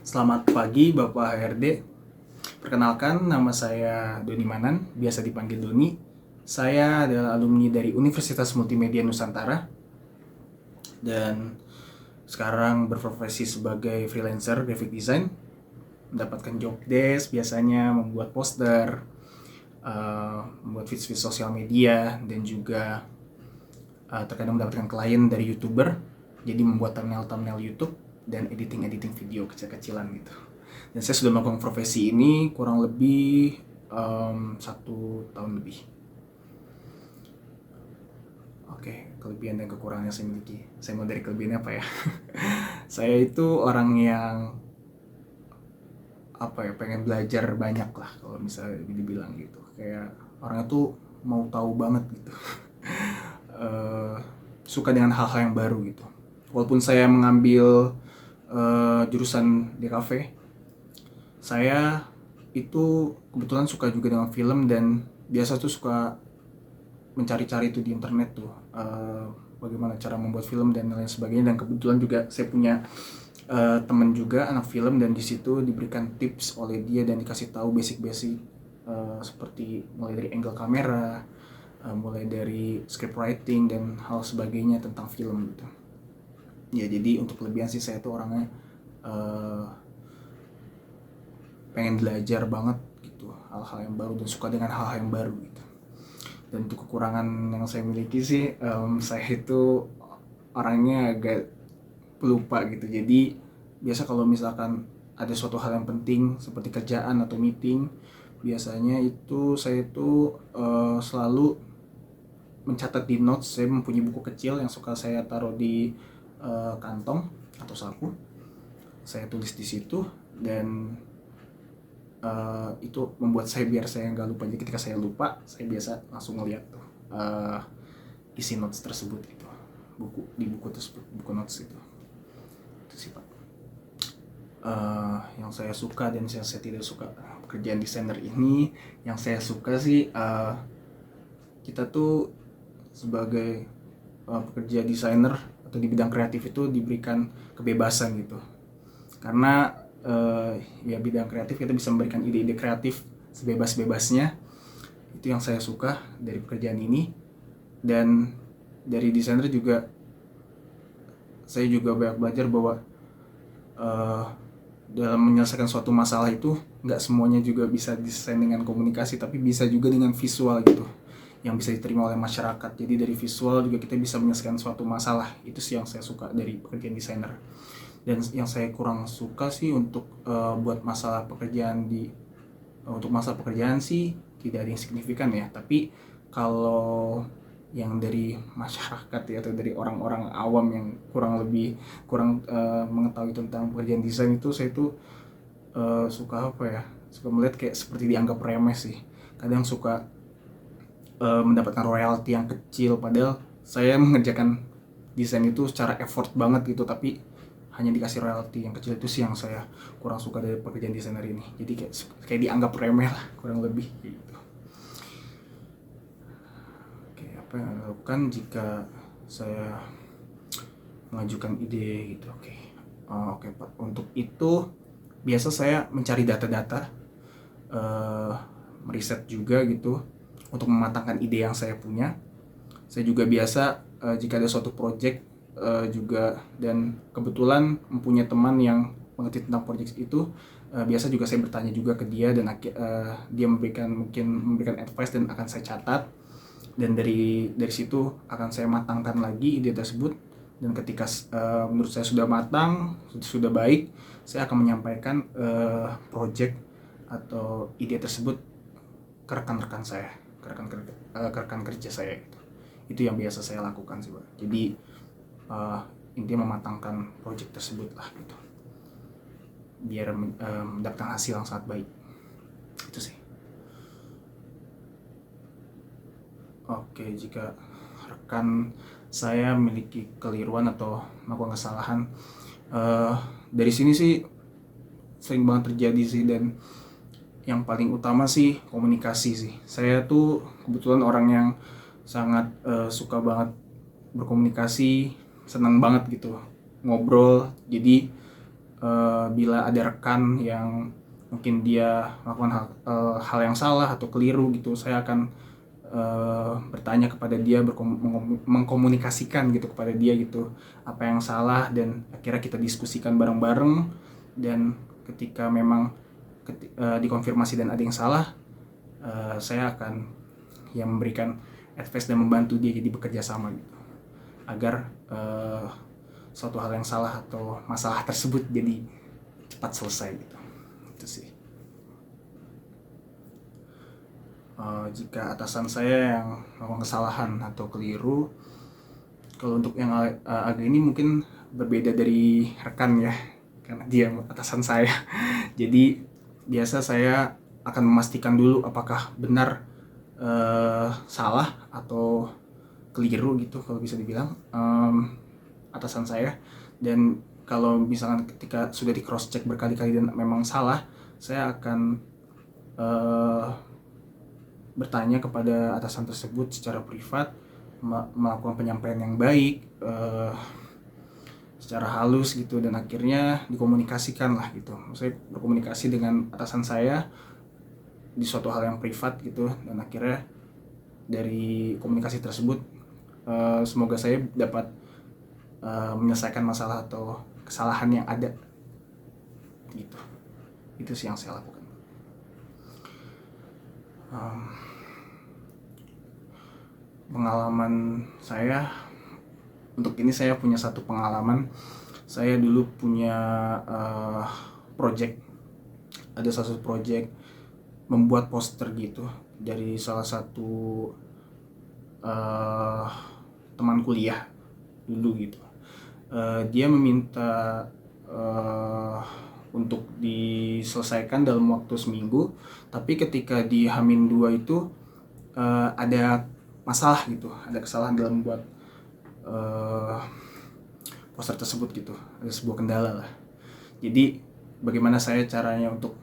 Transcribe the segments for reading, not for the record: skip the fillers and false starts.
Selamat pagi Bapak HRD. Perkenalkan, nama saya Doni Manan, biasa dipanggil Doni. Saya adalah alumni dari Universitas Multimedia Nusantara dan sekarang berprofesi sebagai freelancer graphic design. Mendapatkan job desk, biasanya membuat poster, membuat feed sosial media, dan juga terkadang mendapatkan klien dari YouTuber. Jadi membuat thumbnail YouTube dan editing video kecil-kecilan gitu. Dan saya sudah melakukan profesi ini kurang lebih 1 tahun lebih. Oke, kelebihan dan kekurangan yang saya miliki. Saya mulai dari kelebihannya apa ya? Saya itu orang yang pengen belajar banyak lah kalau misalnya dibilang gitu. Kayak orangnya tuh mau tahu banget gitu. Eh, Suka dengan hal-hal yang baru gitu. Walaupun saya mengambil jurusan DKV, saya itu kebetulan suka juga dengan film dan biasa tuh suka mencari-cari itu di internet tuh, bagaimana cara membuat film dan lain sebagainya. Dan kebetulan juga saya punya teman juga anak film, dan di situ diberikan tips oleh dia dan dikasih tahu basic-basic, seperti mulai dari angle kamera, mulai dari script writing dan hal sebagainya tentang film gitu. Ya jadi untuk kelebihan sih, saya tuh orangnya pengen belajar banget gitu hal-hal yang baru dan suka dengan hal-hal yang baru gitu. Dan untuk kekurangan yang saya miliki sih, saya itu orangnya agak pelupa gitu. Jadi biasa kalau misalkan ada suatu hal yang penting seperti kerjaan atau meeting, biasanya itu saya itu selalu mencatat di notes. Saya mempunyai buku kecil yang suka saya taruh di kantong atau saku. Saya tulis di situ dan itu membuat saya biar saya nggak lupa. Jadi ketika saya lupa, saya biasa langsung ngeliat tuh isi notes tersebut itu, buku tersebut, buku notes itu sih Pak. Yang saya suka dan yang saya tidak suka pekerjaan desainer ini. Yang saya suka sih, kita tuh sebagai pekerja desainer atau di bidang kreatif itu diberikan kebebasan gitu. Karena ya bidang kreatif kita bisa memberikan ide-ide kreatif sebebas-bebasnya. Itu yang saya suka dari pekerjaan ini. Dan dari desainer juga saya juga banyak belajar bahwa dalam menyelesaikan suatu masalah itu nggak semuanya juga bisa desain dengan komunikasi, tapi bisa juga dengan visual gitu yang bisa diterima oleh masyarakat. Jadi dari visual juga kita bisa menyelesaikan suatu masalah. Itu sih yang saya suka dari pekerjaan desainer. Dan yang saya kurang suka sih untuk buat masalah pekerjaan untuk masalah pekerjaan sih tidak ada yang signifikan ya. Tapi kalau yang dari masyarakat ya, atau dari orang-orang awam yang kurang mengetahui tentang pekerjaan desain itu, saya tuh suka suka melihat kayak seperti dianggap remeh sih. Kadang suka mendapatkan royalti yang kecil, padahal saya mengerjakan desain itu secara effort banget gitu, tapi hanya dikasih royalti yang kecil. Itu sih yang saya kurang suka dari pekerjaan desainer ini. Jadi kayak dianggap remeh lah kurang lebih gitu. Oke, apa yang Anda lakukan jika saya mengajukan ide gitu? Oke Pak, untuk itu biasa saya mencari data-data, meriset juga gitu untuk mematangkan ide yang saya punya. Saya juga biasa jika ada suatu project juga, dan kebetulan mempunyai teman yang mengerti tentang project itu, biasa juga saya bertanya juga ke dia, dan dia memberikan advice dan akan saya catat. Dan dari situ akan saya matangkan lagi ide tersebut. Dan ketika menurut saya sudah matang, sudah baik, saya akan menyampaikan project atau ide tersebut ke rekan-rekan saya, ke rekan kerja saya gitu. Itu yang biasa saya lakukan sih Pak. Jadi intinya mematangkan project tersebut lah gitu, biar mendapatkan hasil yang sangat baik. Itu sih. Oke, jika rekan saya memiliki keliruan atau melakukan kesalahan, dari sini sih sering banget terjadi sih. Dan yang paling utama sih komunikasi sih. Saya tuh kebetulan orang yang sangat suka banget berkomunikasi, senang banget gitu ngobrol. Jadi bila ada rekan yang mungkin dia melakukan hal yang salah atau keliru gitu, saya akan bertanya kepada dia, mengkomunikasikan gitu kepada dia gitu apa yang salah, dan akhirnya kita diskusikan bareng-bareng. Dan ketika memang dikonfirmasi dan ada yang salah, saya akan memberikan advice dan membantu dia jadi bekerja sama gitu, agar suatu hal yang salah atau masalah tersebut jadi cepat selesai gitu. Itu sih. Jika atasan saya yang melakukan kesalahan atau keliru, kalau untuk yang agak ini mungkin berbeda dari rekan ya, karena dia atasan saya. Jadi biasa saya akan memastikan dulu apakah benar salah atau keliru gitu, kalau bisa dibilang atasan saya. Dan kalau misalkan ketika sudah di cross check berkali-kali dan memang salah, saya akan bertanya kepada atasan tersebut secara privat, melakukan penyampaian yang baik secara halus gitu, dan akhirnya dikomunikasikan lah gitu. Maksudnya berkomunikasi dengan atasan saya di suatu hal yang privat gitu, dan akhirnya dari komunikasi tersebut semoga saya dapat menyelesaikan masalah atau kesalahan yang ada gitu. Itu sih yang saya lakukan. Pengalaman saya untuk ini, saya punya satu pengalaman. Saya dulu punya project, ada satu project membuat poster gitu dari salah satu teman kuliah dulu gitu. Dia meminta untuk diselesaikan dalam waktu seminggu, tapi ketika di H-2 itu ada masalah gitu, ada kesalahan dalam membuat poster tersebut gitu, ada sebuah kendala lah. Jadi bagaimana saya caranya untuk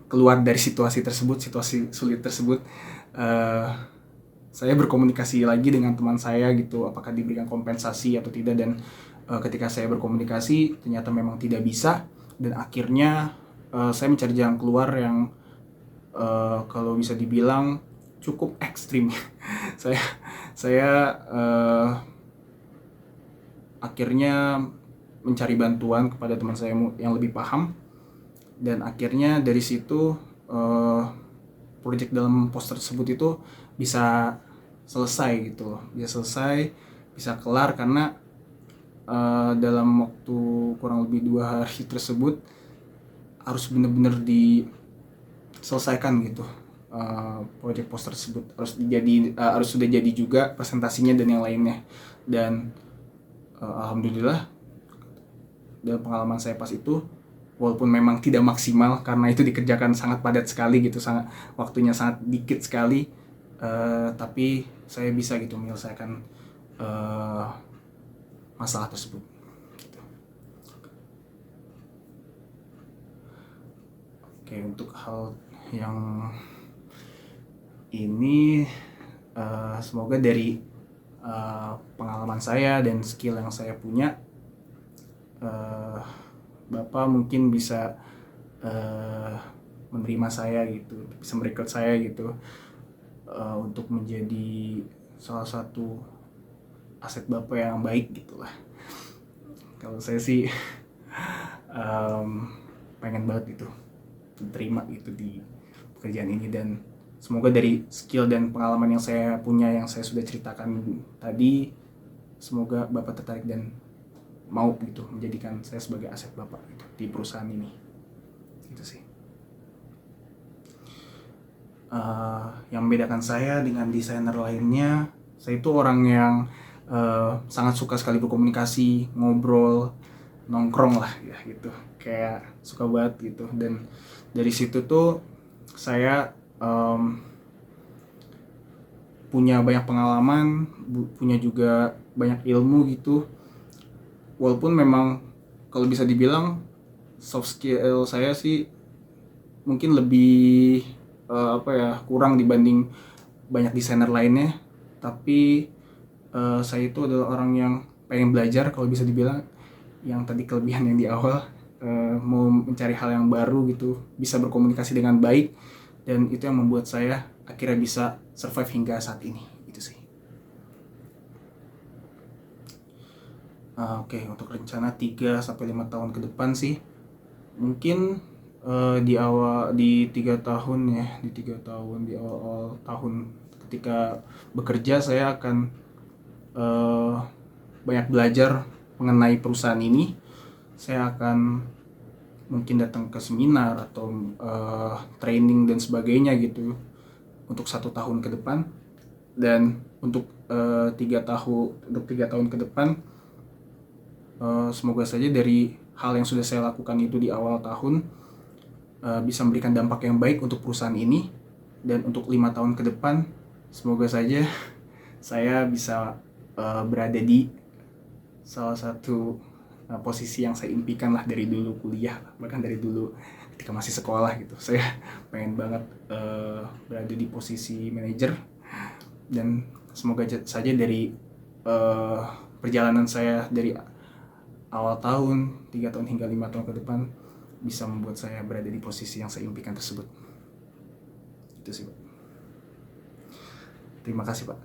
keluar dari situasi tersebut, situasi sulit tersebut, saya berkomunikasi lagi dengan teman saya gitu, apakah diberikan kompensasi atau tidak. Dan ketika saya berkomunikasi ternyata memang tidak bisa, dan akhirnya saya mencari jalan keluar yang kalau bisa dibilang cukup ekstrim. saya akhirnya mencari bantuan kepada teman saya yang lebih paham, dan akhirnya dari situ proyek dalam poster tersebut itu bisa selesai gitu, bisa kelar, karena dalam waktu kurang lebih 2 hari tersebut harus benar-benar diselesaikan gitu. Proyek poster tersebut harus sudah jadi juga presentasinya dan yang lainnya. Dan alhamdulillah dalam pengalaman saya pas itu, walaupun memang tidak maksimal karena itu dikerjakan sangat padat sekali gitu, waktunya sangat dikit sekali, tapi saya bisa gitu menyelesaikan masalah tersebut gitu. Oke, untuk hal yang ini semoga dari pengalaman saya dan skill yang saya punya, Bapak mungkin bisa menerima saya gitu, bisa merekrut saya gitu untuk menjadi salah satu aset Bapak yang baik gitulah. Kalau saya sih pengen banget gitu diterima gitu di pekerjaan ini, dan semoga dari skill dan pengalaman yang saya punya, yang saya sudah ceritakan tadi, semoga Bapak tertarik dan mau gitu menjadikan saya sebagai aset Bapak gitu di perusahaan ini. Itu sih. Yang membedakan saya dengan desainer lainnya, saya itu orang yang sangat suka sekali berkomunikasi, ngobrol, nongkrong lah ya gitu, kayak suka banget gitu. Dan dari situ tuh saya punya banyak pengalaman, punya juga banyak ilmu gitu. Walaupun memang kalau bisa dibilang soft skill saya sih mungkin lebih kurang dibanding banyak desainer lainnya, tapi saya itu adalah orang yang pengen belajar kalau bisa dibilang, yang tadi kelebihan yang di awal, mau mencari hal yang baru gitu, bisa berkomunikasi dengan baik, dan itu yang membuat saya akhirnya bisa survive hingga saat ini. Itu sih. Oke, untuk rencana 3-5 tahun ke depan sih, mungkin di 3 tahun ya, di 3 tahun, di awal tahun ketika bekerja, saya akan banyak belajar mengenai perusahaan ini. Saya akan mungkin datang ke seminar atau training dan sebagainya gitu untuk 1 tahun ke depan. Dan untuk 3 tahun ke depan, semoga saja dari hal yang sudah saya lakukan itu di awal tahun bisa memberikan dampak yang baik untuk perusahaan ini. Dan untuk 5 tahun ke depan, semoga saja saya bisa berada di salah satu posisi yang saya impikan lah dari dulu kuliah, bahkan dari dulu ketika masih sekolah gitu. Saya pengen banget berada di posisi manajer, dan semoga saja dari perjalanan saya dari awal tahun, 3 tahun hingga 5 tahun ke depan bisa membuat saya berada di posisi yang saya impikan tersebut. Itu sih, Pak. Terima kasih, Pak.